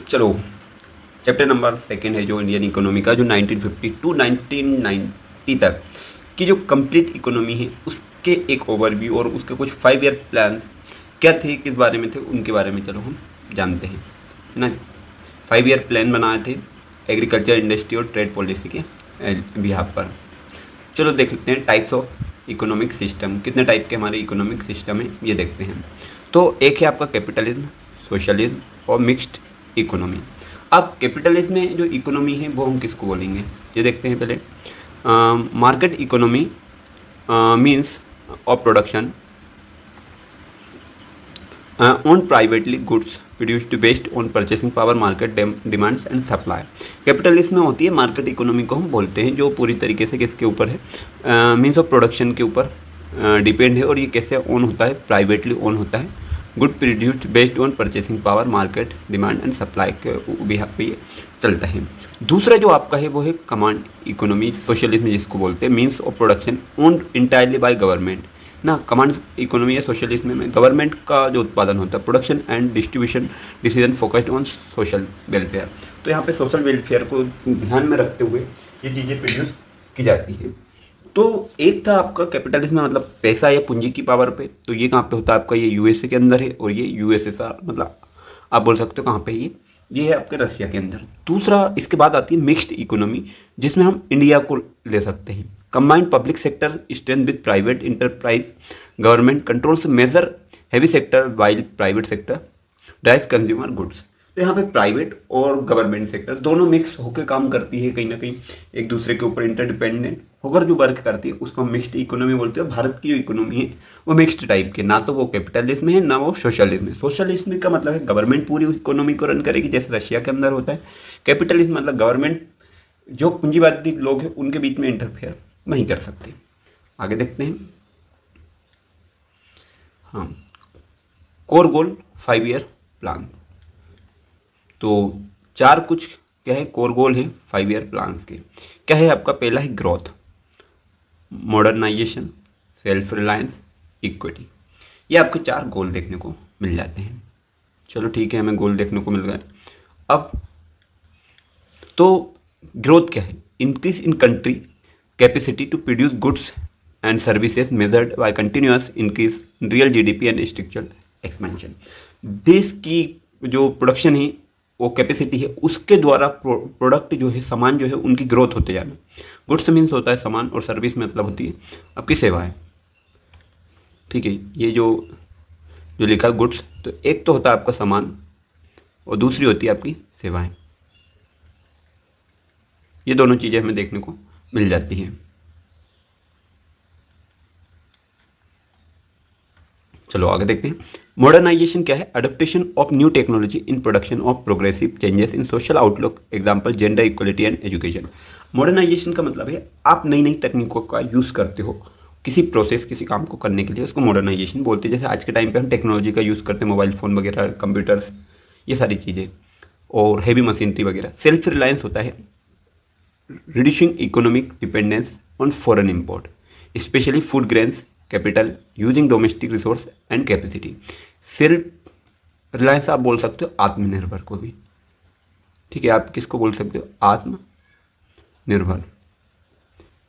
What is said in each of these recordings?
चलो, chapter number second है जो इंडियन इकोनॉमी का, जो 1950 टू 1990 तक की जो कंप्लीट इकोनॉमी है उसके एक ओवरव्यू और उसके कुछ 5 ईयर प्लान्स क्या थे, किस बारे में थे, उनके बारे में चलो हम जानते हैं, है ना। 5 ईयर प्लान बनाए थे एग्रीकल्चर, इंडस्ट्री और ट्रेड पॉलिसी के बिहाफ पर। चलो देख लेते हैं टाइप्स ऑफ इकोनॉमिक सिस्टम, कितने टाइप के हमारे इकोनॉमिक सिस्टम है ये देखते हैं। तो एक है आपका कैपिटलिज्म, सोशलिज्म और मिक्स्ड इकोनॉमी। अब कैपिटलिज्म में जो इकोनॉमी है वो हम किसको बोलेंगे, ये देखते हैं पहले। Market economy means of production owned privately goods produced based on purchasing power, market demands and supply। Capitalism में होती है मार्केट इकोनॉमी को हम बोलते हैं, जो पूरी तरीके से किसके ऊपर है, मीन्स ऑफ प्रोडक्शन के ऊपर डिपेंड है। और ये कैसे ओन होता है, प्राइवेटली ओन होता है। Good produced based on purchasing power, market demand and supply के बिहाफ पे ये चलता है। दूसरा जो आपका है वो है कमांड इकोनॉमी, सोशलिज्म जिसको बोलते हैं, means of production owned entirely by government ना। कमांड इकोनॉमी या सोशलिज्म में गवर्नमेंट का जो उत्पादन होता है, production and distribution decision focused on social welfare. तो यहाँ पे सोशल वेलफेयर को ध्यान में रखते हुए ये चीज़ें प्रोड्यूस की जाती है। तो एक था आपका कैपिटलिज्म में मतलब पैसा या पूंजी की पावर पे, तो ये कहाँ पे होता है आपका, ये यूएसए के अंदर है, और ये यूएसएसआर मतलब आप बोल सकते हो कहाँ पे, ये है आपके रसिया के अंदर। दूसरा इसके बाद आती है मिक्स्ड इकोनॉमी, जिसमें हम इंडिया को ले सकते हैं। Combined public sector strength with private enterprise, government controls major heavy sector while private sector drives consumer goods. तो यहाँ पे प्राइवेट और गवर्नमेंट सेक्टर दोनों मिक्स होकर काम करती है, कहीं ना कहीं एक दूसरे के ऊपर इंटरडिपेंडेंट होकर जो वर्क करती है उसको हम मिक्स्ड इकोनॉमी बोलते हैं। भारत की जो इकोनॉमी है वो मिक्स्ड टाइप के, ना तो वो कैपिटलिज्म है ना वो सोशलिज्म है। सोशलिज्म का मतलब है गवर्नमेंट पूरी इकोनॉमी को रन करेगी, जैसे रशिया के अंदर होता है। कैपिटलिज्म मतलब गवर्नमेंट जो पूंजीवादी लोग हैं उनके बीच में इंटरफेयर नहीं कर सकते। आगे देखते हैं। हाँ, कोर गोल 5 ईयर प्लान। तो 4 कुछ क्या है कोर गोल है 5 ईयर प्लान्स के। क्या है आपका, पहला है growth, modernisation, self reliance, equity. ये आपके 4 गोल देखने को मिल जाते हैं। चलो ठीक है, हमें गोल देखने को मिल गए। अब तो ग्रोथ क्या है, increase in country capacity to produce goods and services measured by continuous increase in real GDP and structural expansion. देश की जो प्रोडक्शन है वो कैपेसिटी है, उसके द्वारा प्रोडक्ट जो है, सामान जो है, उनकी ग्रोथ होते जाना। गुड्स मीन्स होता है सामान, और सर्विस में मतलब होती है आपकी सेवाएं। ठीक है, ये जो लिखा है गुड्स, तो एक तो होता है आपका सामान और दूसरी होती है आपकी सेवाएं। ये दोनों चीज़ें हमें देखने को मिल जाती हैं। चलो आगे देखते हैं। मॉडर्नाइजेशन क्या है, adoption of new technology in production of progressive changes in social outlook, example gender equality and education. Modernisation का मतलब है आप नई नई तकनीकों का यूज़ करते हो किसी प्रोसेस, किसी काम को करने के लिए, उसको मॉडर्नाइजेशन बोलते हैं। जैसे आज के टाइम पे हम टेक्नोलॉजी का यूज़ करते हैं, मोबाइल फ़ोन वगैरह, कंप्यूटर्स, ये सारी चीज़ें, और हैवी मशीनरी वगैरह। सेल्फ रिलायंस होता है reducing economic dependence on foreign import, specially food grains, capital using domestic resource and capacity. Self reliance आप बोल सकते हो आत्मनिर्भर को भी। ठीक है, आप किसको बोल सकते हो, आत्मनिर्भर,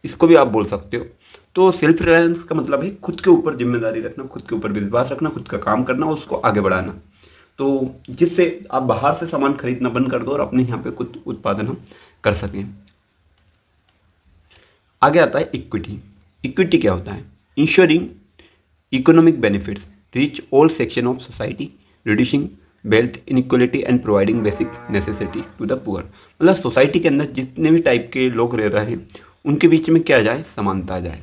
इसको भी आप बोल सकते हो। तो सेल्फ रिलायंस का मतलब है खुद के ऊपर जिम्मेदारी रखना, खुद के ऊपर विश्वास रखना, खुद का काम करना, उसको आगे बढ़ाना। तो जिससे आप बाहर से सामान खरीदना बंद कर दो और अपने यहाँ पे खुद उत्पादन हम कर सकें। आगे आता है इक्विटी। इक्विटी क्या होता है, ensuring economic benefits reach all section of society, reducing wealth inequality and providing basic necessity to the poor. मतलब सोसाइटी के अंदर जितने भी टाइप के लोग रह रहे हैं उनके बीच में क्या आ जाए, समानता आ जाए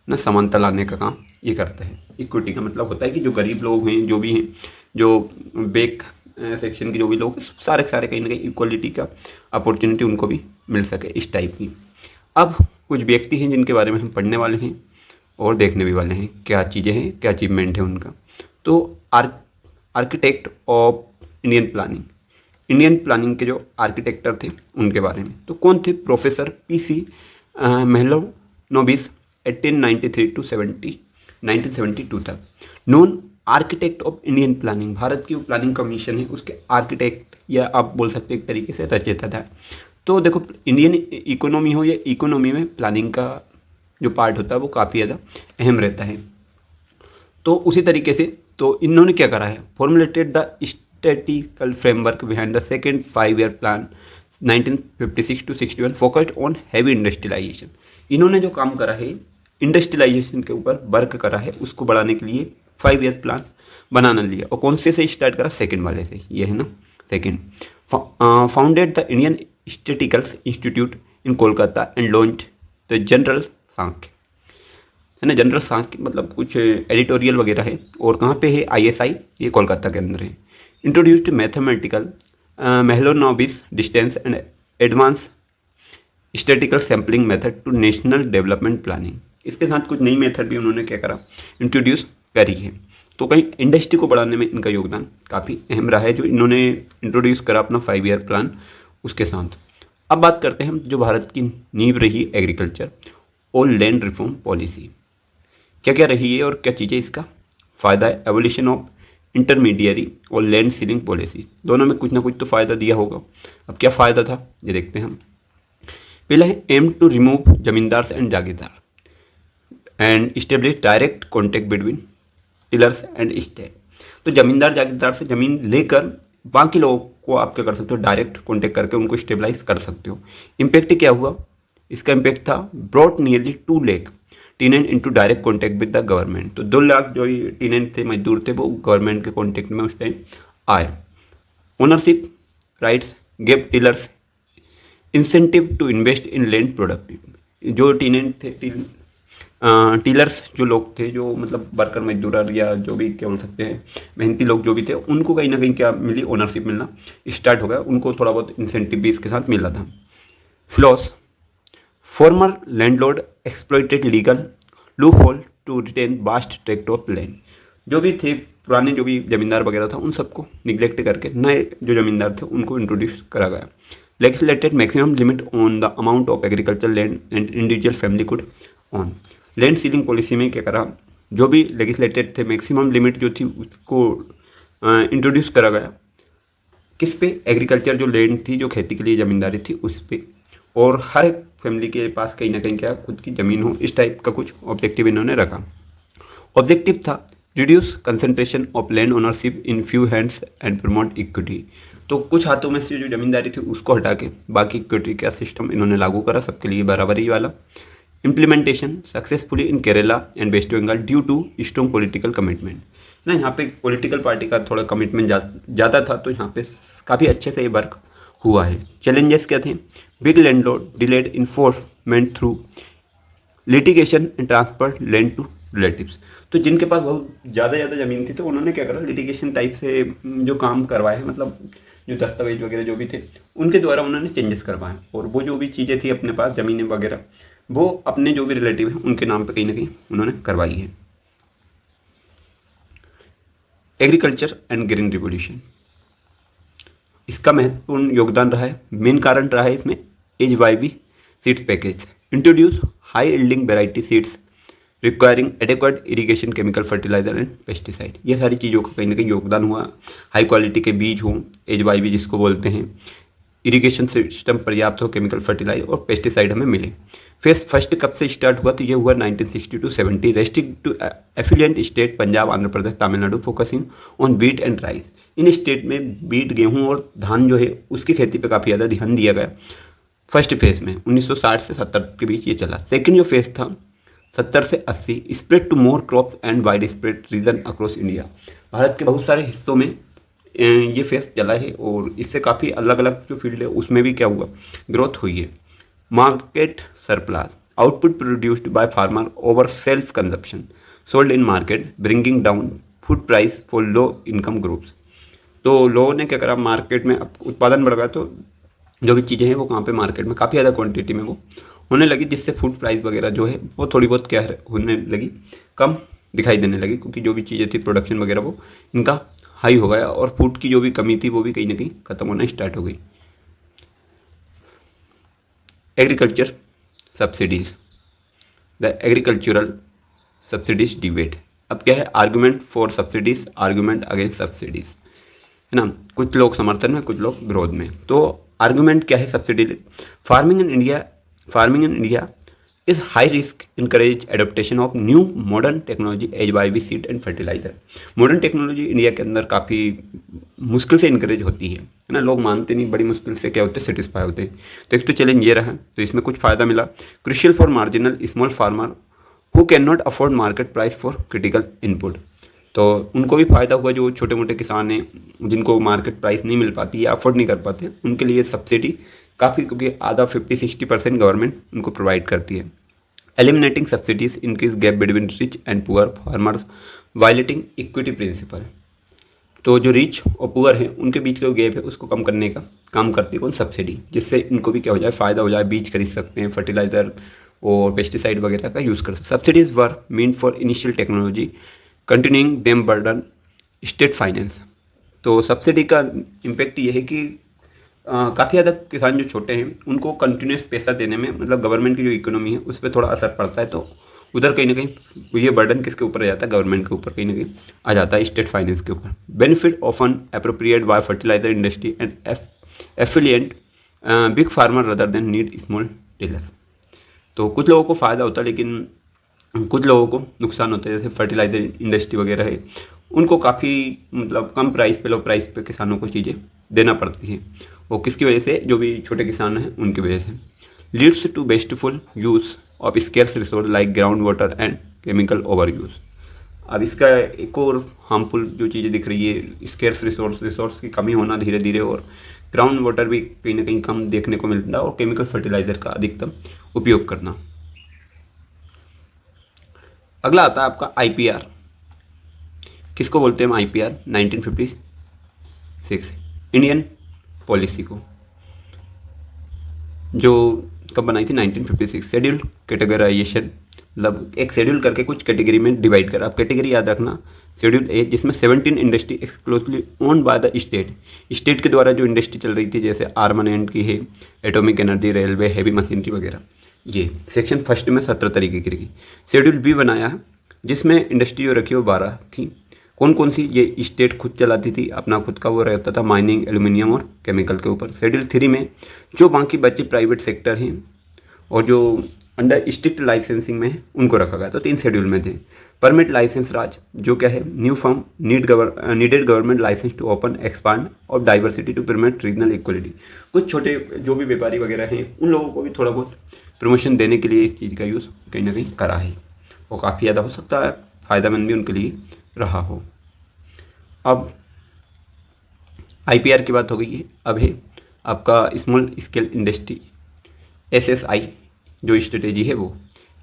ना। समानता लाने का काम ये करता है। इक्विटी का मतलब होता है कि जो गरीब लोग हैं, जो भी हैं, जो बैक सेक्शन के जो भी लोग, सारे सारे कहीं ना कहीं इक्वलिटी का अपॉर्चुनिटी उनको भी मिल सके, इस टाइप की। अब कुछ व्यक्ति हैं जिनके बारे में हम पढ़ने वाले हैं और देखने भी वाले हैं, क्या चीज़ें हैं, क्या अचीवमेंट है उनका। तो architect of Indian planning, Indian planning के जो आर्किटेक्टर थे उनके बारे में, तो कौन थे, प्रोफेसर पीसी मेहलोनोबिस 1893 टू 1972 तक, known architect of Indian planning, Bharat की जो प्लानिंग कमीशन है उसके आर्किटेक्ट या आप बोल सकते हैं एक तरीके से रचयिता था। तो देखो इंडियन इकोनॉमी हो या इकोनॉमी में प्लानिंग का जो पार्ट होता है वो काफ़ी ज़्यादा अहम रहता है। तो उसी तरीके से तो इन्होंने क्या करा है, formulated the statical framework behind the second 5 year plan 1956 to 61 focused on heavy industrialisation. इन्होंने जो काम करा है इंडस्ट्रियलाइजेशन के ऊपर वर्क करा है, उसको बढ़ाने के लिए 5 ईयर प्लान बनाना लिया। और कौन से स्टार्ट करा, सेकेंड वाले से, ये है ना second. Founded the Indian statistical institute in Kolkata and launch the journal Sankhya, है ना, जनरल सांख्य मतलब कुछ एडिटोरियल वगैरह है। और कहाँ पे है, ISI, ये कोलकाता के अंदर है। Introduced mathematical Mahalanobis distance and advance statistical sampling method to national development planning. इसके साथ कुछ नई मेथड भी उन्होंने क्या करा, इंट्रोड्यूस करी है। तो कहीं इंडस्ट्री को बढ़ाने में इनका योगदान काफ़ी अहम रहा है, जो इन्होंने इंट्रोड्यूस करा अपना 5 ईयर प्लान उसके साथ। अब बात करते हैं हम जो भारत की नींव रही एग्रीकल्चर और लैंड रिफॉर्म पॉलिसी, क्या क्या रही है और क्या चीज़ें इसका फ़ायदा है। एवोल्यूशन ऑफ इंटरमीडियरी और लैंड सीलिंग पॉलिसी, दोनों में कुछ ना कुछ तो फ़ायदा दिया होगा। अब क्या फ़ायदा था ये देखते हैं हम। पहला है aim to remove zamindar and jagirdar and establish direct contact between tillers and state. तो जमींदार जागीरदार से ज़मीन लेकर बाकी लोगों को आप क्या कर सकते हो, डायरेक्ट कॉन्टेक्ट करके उनको स्टेबलाइज कर सकते हो। इम्पैक्ट क्या हुआ, इसका इम्पैक्ट था brought nearly 2 lakh टीनेंट into direct contact with the government. तो 2 लाख जो टीनेंट थे, मजदूर थे, वो गवर्नमेंट के कॉन्टैक्ट में उस टाइम आए। Ownership rights gave tillers incentive to invest in land productive. जो टीनेंट थे, टीलर्स जो लोग थे, जो मतलब वर्कर मजदूर या जो भी क्या बोल सकते हैं मेहनती लोग जो भी थे, उनको कहीं ना कहीं क्या मिली, ओनरशिप मिलना स्टार्ट हो गया, उनको थोड़ा बहुत इंसेंटिव भी इसके साथ मिल रहा था। Floss, former landlord exploited legal loophole to retain vast tract of land। जो भी थे पुराने जो भी जमींदार वगैरह था, उन सबको निगलेक्ट करके नए जो जमींदार थे उनको इंट्रोड्यूस करा गया। Legislated maximum limit on the amount of agriculture land and individual family could on. Land ceiling policy में क्या करा, जो भी लेजिस्लेटेड थे मैक्सिमम लिमिट जो थी उसको इंट्रोड्यूस करा गया। किस पे, एग्रीकल्चर जो लैंड थी, जो खेती के लिए ज़मींदारी थी उस पर, और हर एक फैमिली के पास कहीं ना कहीं क्या खुद की ज़मीन हो, इस टाइप का कुछ ऑब्जेक्टिव इन्होंने रखा। ऑब्जेक्टिव था reduce concentration of land ownership in few hands and promote equity. तो कुछ हाथों में से जो ज़मींदारी थी उसको हटा के बाकी इक्विटी का सिस्टम इन्होंने लागू करा, सबके लिए बराबरी वाला। Implementation successfully in Kerala and West Bengal due to strong political commitment ना, यहाँ पे पॉलिटिकल पार्टी का थोड़ा कमिटमेंट ज़्यादा था, तो यहाँ पे काफ़ी अच्छे से ये वर्क हुआ है। चैलेंजेस क्या थे, big landlord delayed enforcement through litigation and transfer land to relatives. तो जिनके पास बहुत ज़्यादा ज़मीन थी तो उन्होंने क्या करा, लिटिगेशन टाइप से जो काम करवाए हैं, मतलब जो दस्तावेज वगैरह जो भी थे उनके द्वारा उन्होंने चेंजेस करवाए, और वो जो भी चीज़ें थी अपने पास ज़मीनें वगैरह, वो अपने जो भी रिलेटिव हैं उनके नाम पे कहीं ना कहीं उन्होंने करवाई है। एग्रीकल्चर एंड ग्रीन रिवोल्यूशन, इसका महत्वपूर्ण योगदान रहा है। मेन कारण रहा है इसमें HYV seeds package, introduce high yielding variety seeds requiring adequate irrigation chemical fertiliser and pesticide. ये सारी चीज़ों का कहीं ना कहीं योगदान हुआ। हाई क्वालिटी के बीज हों, HYV जिसको बोलते हैं, इरिगेशन सिस्टम पर्याप्त हो, केमिकल फर्टिलाइजर और पेस्टिसाइड हमें मिले। फेज फर्स्ट कब से स्टार्ट हुआ, तो ये हुआ 1960 to 70, restrict to affluent state Punjab, Andhra Pradesh, Tamil Nadu, focusing on wheat and rice. इन स्टेट में बीट, गेहूं और धान जो है उसकी खेती पे काफ़ी ज़्यादा ध्यान दिया गया। फर्स्ट फेज में 1960 से 70 के बीच ये चला। सेकेंड जो फेज था 70 से 80, spread to more crops and wide spread region across India. Bharat के बहुत सारे हिस्सों में ये फेज चला है, और इससे काफ़ी अलग अलग जो फील्ड है उसमें भी क्या हुआ, ग्रोथ हुई है। Market surplus, output produced by farmer over self consumption sold in market bringing down food price for low income groups. तो लोगों ने क्या करा, मार्केट में अब उत्पादन बढ़ गया, तो जो भी चीज़ें हैं वो कहाँ पे, मार्केट में काफ़ी ज़्यादा क्वांटिटी में वो होने लगी, जिससे फूड प्राइस वगैरह जो है वो थोड़ी बहुत क्या होने लगी, कम दिखाई देने लगी, क्योंकि जो भी चीज़ें थी प्रोडक्शन वगैरह वो इनका हाई हो गया, और फूड की जो भी कमी थी वो भी कहीं ना कहीं ख़त्म होना स्टार्ट हो गई। Agriculture subsidies, the agricultural subsidies debate. अब क्या है, argument for subsidies, argument against subsidies, है ना। कुछ लोग समर्थन में, कुछ लोग विरोध में। तो आर्गुमेंट क्या है subsidy, farming in India is high risk encourage adoption of new modern technology as Y seed and fertiliser. Modern technology India के अंदर काफ़ी मुश्किल से इनकरेज होती है ना, लोग मानते नहीं, बड़ी मुश्किल से क्या होते हैं, सेटिस्फाई होते हैं। तो एक तो चैलेंज ये रहा, तो इसमें कुछ फ़ायदा मिला। Crucial for marginal small farmer who can not afford market price for critical input. तो उनको भी फ़ायदा हुआ, जो छोटे मोटे किसान हैं जिनको मार्केट प्राइस नहीं मिल पाती या अफोर्ड नहीं कर पाते, उनके लिए सब्सिडी काफ़ी, क्योंकि आधा 50-60% गवर्नमेंट उनको प्रोवाइड करती है। Eliminating subsidies increase gap between rich and poor farmers violating equity principle. तो जो रिच और पुअर हैं उनके बीच का जो गैप है उसको कम करने का काम करती है कौन, सब्सिडी, जिससे इनको भी क्या हो जाए, फ़ायदा हो जाए, बीज खरीद सकते हैं, फर्टिलाइज़र और पेस्टिसाइड वगैरह का यूज़ कर सकते। Subsidies were mean for initial technology continuing them burden state finance. तो सब्सिडी का इम्पेक्ट ये है कि काफ़ी ज़्यादा किसान जो छोटे हैं उनको कंटिन्यूस पैसा देने में, मतलब गवर्नमेंट की जो इकोनॉमी है उस पर थोड़ा असर पड़ता है। तो उधर कहीं ना कहीं ये बर्डन किसके ऊपर आ जाता है, गवर्नमेंट के ऊपर कहीं ना कहीं आ जाता है, स्टेट फाइनेंस के ऊपर। Benefit often appropriate by fertiliser industry and affluent big farmer rather than need small tiller. तो कुछ लोगों को फ़ायदा होता है लेकिन कुछ लोगों को नुकसान होता है, जैसे फर्टिलाइजर इंडस्ट्री वगैरह है, उनको काफ़ी मतलब कम प्राइस पे, लो प्राइस पे किसानों को चीज़ें देना पड़ती हैं। वो किसकी वजह से, जो भी छोटे किसान हैं उनकी वजह से। Leads to wasteful use of scarce resource like ground water and chemical over use. अब इसका एक और हार्मफुल जो चीज़ें दिख रही है, स्केर्स रिसोर्स की कमी होना धीरे धीरे, और ग्राउंड वाटर भी कहीं ना कहीं कम देखने को मिलता है, और केमिकल फर्टिलाइज़र का अधिकतम उपयोग करना। अगला आता है आपका IPR। किसको बोलते हैं हम IPR, 1956 इंडियन पॉलिसी को, जो कब बनाई थी, 1956। शेड्यूल कैटेगराइजेशन, मतलब एक शेड्यूल करके कुछ कैटेगरी में डिवाइड कर, आप कैटेगरी याद रखना। शेड्यूल ए, जिसमें 17 industry exclusively owned by the state के द्वारा जो इंडस्ट्री चल रही थी, जैसे आर्मामेंट की है, atomic energy, railway, heavy machinery वगैरह, ये सेक्शन फर्स्ट में 17 तरीके की रखी। शेड्यूल बी बनाया है जिसमें इंडस्ट्री जो रखी वो 12 थी। कौन कौन सी, ये स्टेट खुद चलाती थी, अपना खुद का वो रहता था, माइनिंग, एल्यूमिनियम और केमिकल के ऊपर। शेड्यूल 3 में जो बाकी बचे प्राइवेट सेक्टर हैं और जो अंडर स्ट्रिक्ट लाइसेंसिंग में है उनको रखा गया। तो 3 शेड्यूल में थे। परमिट लाइसेंस राज, जो क्या है, new firm needed government licence to open expand और diversity to permit regional equality. कुछ छोटे जो भी व्यापारी वगैरह हैं उन लोगों को भी थोड़ा बहुत प्रमोशन देने के लिए इस चीज़ का यूज़ कहीं ना कहीं करा है, और काफ़ी ज़्यादा हो सकता है फ़ायदेमंद भी उनके लिए रहा हो। अब IPR की बात हो गई है, अब है आपका स्मॉल स्केल इंडस्ट्री, SSI जो स्ट्रेटेजी है वो।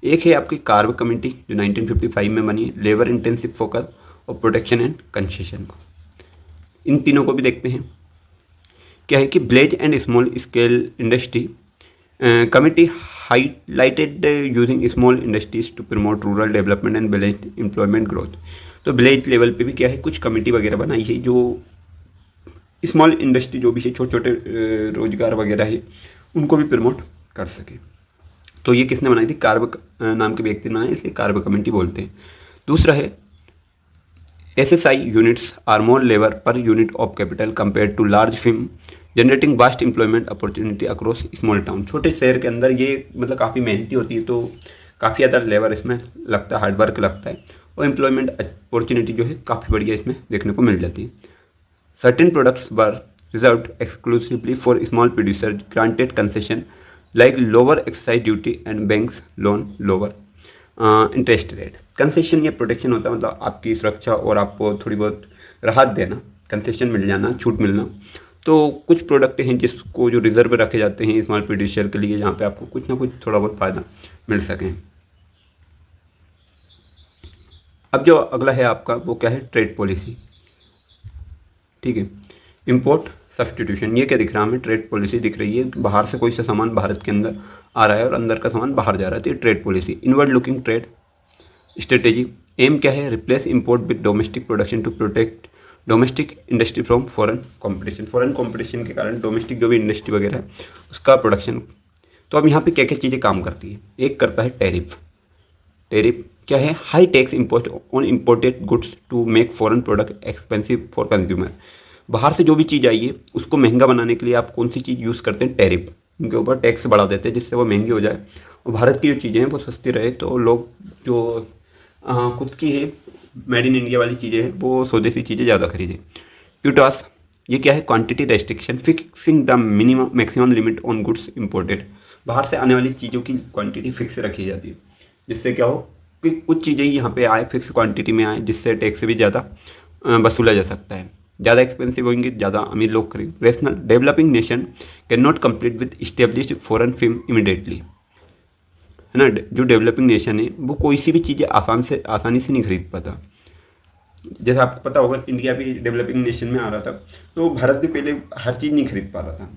एक है आपकी कार्ब कमेटी जो 1955 में बनी है, लेबर इंटेंसिव फोकस और प्रोटेक्शन एंड कंसेशन को। इन तीनों को भी देखते हैं। क्या है कि village and small scale industry committee highlighted using small industries to promote rural development and balanced employment growth. तो विलेज लेवल पे भी क्या है, कुछ कमेटी वगैरह बनाई है जो स्मॉल इंडस्ट्री जो भी है, छोटे छोटे रोजगार वगैरह है, उनको भी प्रमोट कर सके। तो ये किसने बनाई थी, कार्ब नाम के व्यक्ति ने बनाई, इसलिए कार्ब कमेटी बोलते हैं। दूसरा है SSI units are more labour per unit of capital compare to large firm generating vast employment opportunity across small town. छोटे शहर के अंदर ये मतलब काफ़ी मेहनती होती है, तो काफ़ी ज़्यादा लेबर इसमें लगता है, हार्डवर्क लगता है, और एम्प्लॉयमेंट अपॉर्चुनिटी जो है काफ़ी बढ़िया इसमें देखने को मिल जाती है। Certain products were reserved exclusively for small producer, granted concession like lower excise duty and banks loan lower interest rate. Concession या प्रोटेक्शन होता है मतलब आपकी सुरक्षा और आपको थोड़ी बहुत राहत देना, कंसेशन मिल जाना, छूट मिलना। तो कुछ प्रोडक्ट हैं जिसको जो रिजर्व रखे जाते हैं स्मॉल प्रोड्यूसर के लिए, जहाँ पे आपको कुछ ना कुछ थोड़ा बहुत फ़ायदा मिल सके। अब जो अगला है आपका वो क्या है, ट्रेड पॉलिसी। ठीक है, इंपोर्ट सब्सटीट्यूशन, ये क्या दिख रहा है हमें, ट्रेड पॉलिसी दिख रही है। बाहर से कोई सा सामान भारत के अंदर आ रहा है और अंदर का सामान बाहर जा रहा है, तो ये trade policy. Inward looking trade strategy, aim क्या है, replace import with domestic production to protect domestic industry from foreign competition. Foreign competition के कारण डोमेस्टिक जो भी इंडस्ट्री वगैरह है उसका प्रोडक्शन। तो अब यहाँ पे क्या क्या चीज़ें काम करती है, एक करता है टैरिफ। टैरिफ क्या है, high tax imposed on imported goods to make foreign product expensive for consumer. बाहर से जो भी चीज़ आई है उसको महंगा बनाने के लिए आप कौन सी चीज़ यूज़ करते हैं, टैरिफ, उनके ऊपर टैक्स बढ़ा देते हैं जिससे वो महंगी हो जाए और भारत की जो चीज़ें हैं वो सस्ती रहे, तो लोग जो खुद की है मेड इन इंडिया वाली चीज़ें हैं वो स्वदेशी चीज़ें ज़्यादा खरीदें। क्यूटास, ये क्या है, quantity restriction fixing the minimum maximum limit on goods imported. बाहर से आने वाली चीज़ों की क्वांटिटी फिक्स रखी जाती है, जिससे क्या हो कि कुछ चीज़ें यहाँ पे आए, फिक्स क्वांटिटी में आए, जिससे टैक्स भी ज़्यादा वसूला जा सकता है। ज़्यादा एक्सपेंसिव होंगे, ज़्यादा अमीर लोग खरीद। Rational, developing nation can not compete with established foreign film immediately, है ना। जो डेवलपिंग नेशन है वो कोई सी भी चीज़ें आसानी से नहीं खरीद पाता। जैसे आपको पता होगा इंडिया भी डेवलपिंग नेशन में आ रहा था, तो भारत भी पहले हर चीज़ नहीं खरीद पा रहा था,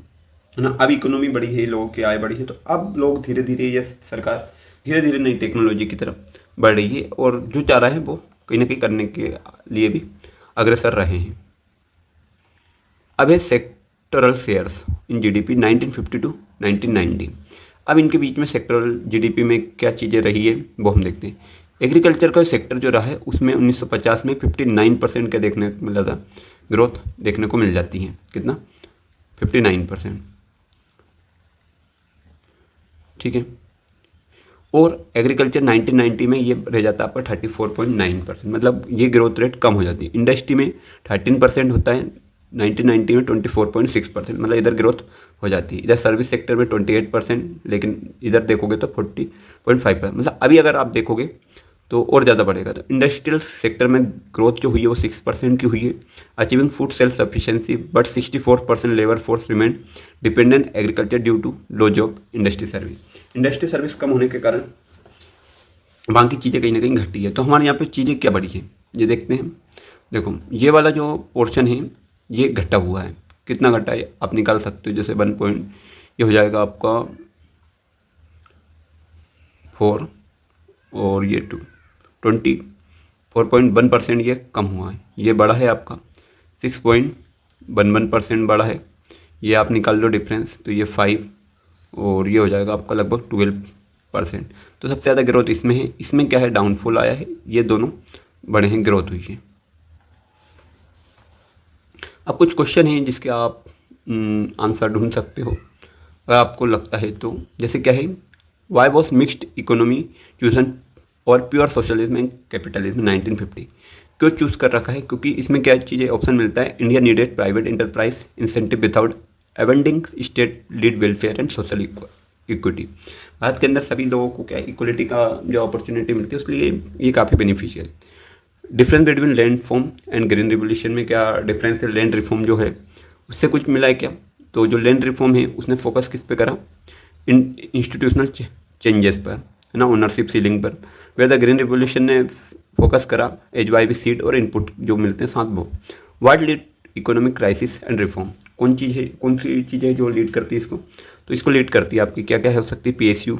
है ना। अब इकोनॉमी बढ़ी है, लोगों की आय बढ़ी है, तो अब लोग धीरे धीरे, ये सरकार धीरे धीरे नई टेक्नोलॉजी की तरफ बढ़ रही है और जो चाह रहे हैं वो कहीं ना कहीं करने के लिए भी अग्रसर रहे हैं। अब है sectoral shares in GDP 1950 to 1990। अब इनके बीच में सेक्टरल जीडीपी में क्या चीज़ें रही है वो हम देखते हैं। एग्रीकल्चर का सेक्टर जो रहा है उसमें 1950 में 59% का देखने को मिला था, ग्रोथ देखने को मिल जाती है। कितना? 59%, ठीक है। और एग्रीकल्चर 1990 में ये रह जाता है आपका 34.9%, मतलब ये ग्रोथ रेट कम हो जाती है। इंडस्ट्री में 13% होता है, 1990 में 24.6%, मतलब इधर ग्रोथ हो जाती है। इधर सर्विस सेक्टर में 28%, लेकिन इधर देखोगे तो 40.5%, मतलब अभी अगर आप देखोगे तो और ज़्यादा बढ़ेगा। तो इंडस्ट्रियल सेक्टर में ग्रोथ जो हुई है वो 6% की हुई है, achieving food self sufficiency, but 64% labour force remain dependent agriculture due to low job industry service. Industry service कम होने के कारण बाकी चीज़ें कहीं ना कहीं घटी है। तो हमारे यहाँ पे चीज़ें क्या बढ़ी है ये देखते हैं। देखो ये वाला जो पोर्शन है ये घटा हुआ है, कितना घटा है आप निकाल सकते हो। जैसे 1 पॉइंट ये हो जाएगा आपका 4 और ये 24.1% ये कम हुआ है। ये बड़ा है आपका 6.11% बड़ा है। ये आप निकाल लो डिफरेंस, तो ये 5 और ये हो जाएगा आपका लगभग 12%। तो सबसे ज़्यादा ग्रोथ इसमें है। इसमें क्या है, डाउनफॉल आया है, ये दोनों बड़े हैं, ग्रोथ हुई है। अब कुछ क्वेश्चन हैं जिसके आप आंसर ढूंढ सकते हो अगर आपको लगता है तो। जैसे क्या है, why was mixed economy chosen और प्योर सोशलिज्म एंड कैपिटलिज्म 1950। क्यों चूज़ कर रखा है? क्योंकि इसमें क्या चीज़ें ऑप्शन मिलता है, India needed private enterprise incentive without abandoning state lead welfare and social equity. Bharat के अंदर सभी लोगों को क्या इक्वलिटी का जो अपॉर्चुनिटी मिलती है, उसलिए ये काफ़ी beneficial. Difference between land reform and green revolution में क्या डिफरेंस है? लैंड रिफॉर्म जो है उससे कुछ मिला है क्या? तो जो लैंड रिफॉर्म है उसने फोकस किस पे करा? इंस्टीट्यूशनल चेंजेस पर, है ना, ओनरशिप सीलिंग पर। वेयर द ग्रीन रिवोल्यूशन ने फोकस करा HYV सीड और इनपुट जो मिलते हैं साथ वो। What lead economic crisis and reform? कौन सी चीज़ है जो लीड करती है इसको? तो इसको लीड करती है आपकी क्या क्या हो सकती है? PSU,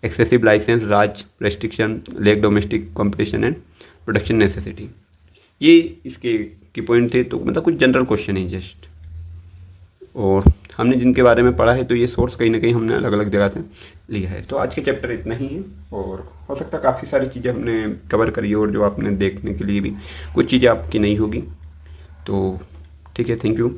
excessive licence, raj restriction, lag domestic competition and production necessity. ये इसके की पॉइंट थे। तो मतलब कुछ जनरल क्वेश्चन है जस्ट, और हमने जिनके बारे में पढ़ा है तो ये सोर्स कहीं ना कहीं हमने अलग अलग जगह से लिया है। तो आज के चैप्टर इतना ही है, और हो सकता है काफ़ी सारी चीज़ें हमने कवर करी और जो आपने देखने के लिए भी कुछ चीज़ें आपकी नहीं होगी। तो ठीक है, थैंक यू।